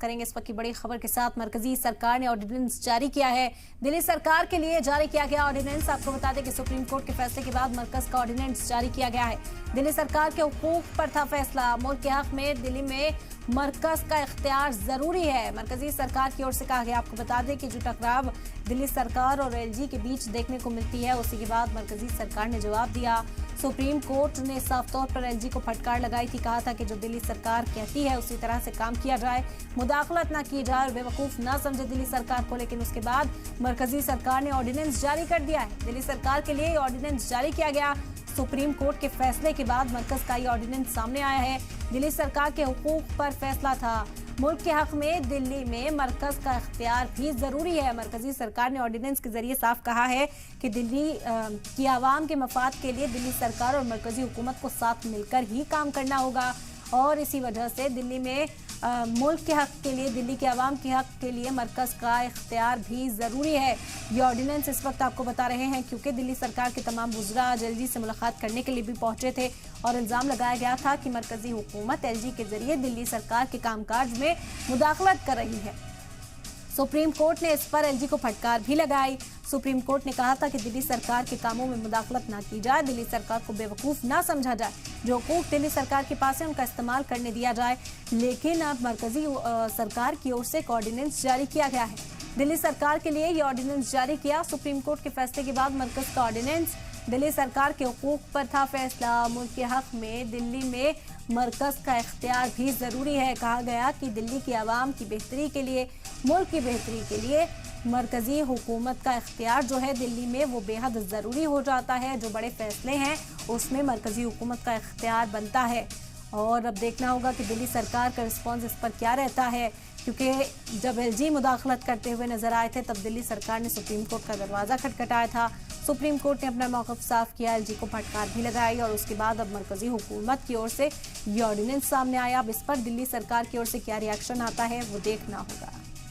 करेंगे इस वक्त की बड़ी खबर के साथ। मरकजी सरकार ने ऑर्डिनेंस जारी किया है। दिल्ली सरकार के लिए जारी किया गया ऑर्डिनेंस। आपको बता दें कि सुप्रीम कोर्ट के फैसले के बाद मरकज का ऑर्डिनेंस जारी किया गया है। दिल्ली सरकार के हुकूक पर था फैसला। मुल्क के हक में दिल्ली में मरकज का इख्तियार जरूरी है, मरकजी सरकार की ओर से कहा गया। आपको बता दें कि जो टकराव दिल्ली सरकार और एलजी के बीच देखने को मिलती है, उसी के बाद मरकजी सरकार ने जवाब दिया। सुप्रीम कोर्ट ने साफ तौर पर एलजी को फटकार लगाई थी। कहा था कि जो दिल्ली सरकार कहती है उसी तरह से काम किया जाए, मुदाखलत ना की जाए और बेवकूफ ना समझे दिल्ली सरकार को। लेकिन उसके बाद मरकजी सरकार ने ऑर्डिनेंस जारी कर दिया है। दिल्ली सरकार के लिए ऑर्डिनेंस जारी किया गया। सुप्रीम कोर्ट के फैसले के बाद मरकज का ये ऑर्डिनेंस सामने आया है। दिल्ली सरकार के हुकूक पर फैसला था। मुल्क के हक में दिल्ली में मरकज का इख्तियार भी जरूरी है। मरकजी सरकार ने ऑर्डिनेंस के जरिए साफ कहा है कि दिल्ली की आवाम के मफाद के लिए दिल्ली सरकार और मरकजी हुकूमत को साथ मिलकर ही काम करना होगा और इसी वजह से दिल्ली में मुल्क के हक के लिए, दिल्ली के आवाम के हक के लिए मरकज का इख्तियार भी ज़रूरी है। ये ऑर्डिनेंस इस वक्त आपको बता रहे हैं क्योंकि दिल्ली सरकार के तमाम वुज़रा आज एलजी से मुलाकात करने के लिए भी पहुंचे थे और इल्ज़ाम लगाया गया था कि मरकजी हुकूमत एलजी के जरिए दिल्ली सरकार के कामकाज में मुदाखलत कर रही है। सुप्रीम कोर्ट ने इस पर एलजी को फटकार भी लगाई। सुप्रीम कोर्ट ने कहा था कि दिल्ली सरकार के कामों में मुदाखलत ना की जाए, दिल्ली सरकार को बेवकूफ़ ना समझा जाए, जो हुकूक दिल्ली सरकार के पास है उनका इस्तेमाल करने दिया जाए। लेकिन अब मरकजी सरकार की ओर से एक ऑर्डिनेंस जारी किया गया है। दिल्ली सरकार के लिए ये ऑर्डिनेंस जारी किया। सुप्रीम कोर्ट के फैसले के बाद मरकज का ऑर्डिनेंस। दिल्ली सरकार के हुकूक पर था फैसला। मुल्क के हक में दिल्ली में मरकज का इख्तियार भी ज़रूरी है। कहा गया कि दिल्ली की आवाम की बेहतरी के लिए, मुल्क की बेहतरी के लिए मरकजी हुकूमत का इख्तियार जो है दिल्ली में वो बेहद ज़रूरी हो जाता है। जो बड़े फैसले हैं उसमें मरकजी हुकूमत का इख्तियार बनता है और अब देखना होगा कि दिल्ली सरकार का रिस्पॉन्स इस पर क्या रहता है, क्योंकि जब एलजी मुदाखलत करते हुए नजर आए थे तब दिल्ली सरकार ने सुप्रीम कोर्ट का दरवाज़ा खटखटाया था। सुप्रीम कोर्ट ने अपना मौक़िफ़ साफ किया, एलजी को फटकार भी लगाई और उसके बाद अब मरकजी हुकूमत की ओर से ये ऑर्डिनेंस सामने आया। अब इस पर दिल्ली सरकार की ओर से क्या रिएक्शन आता है वो देखना होगा।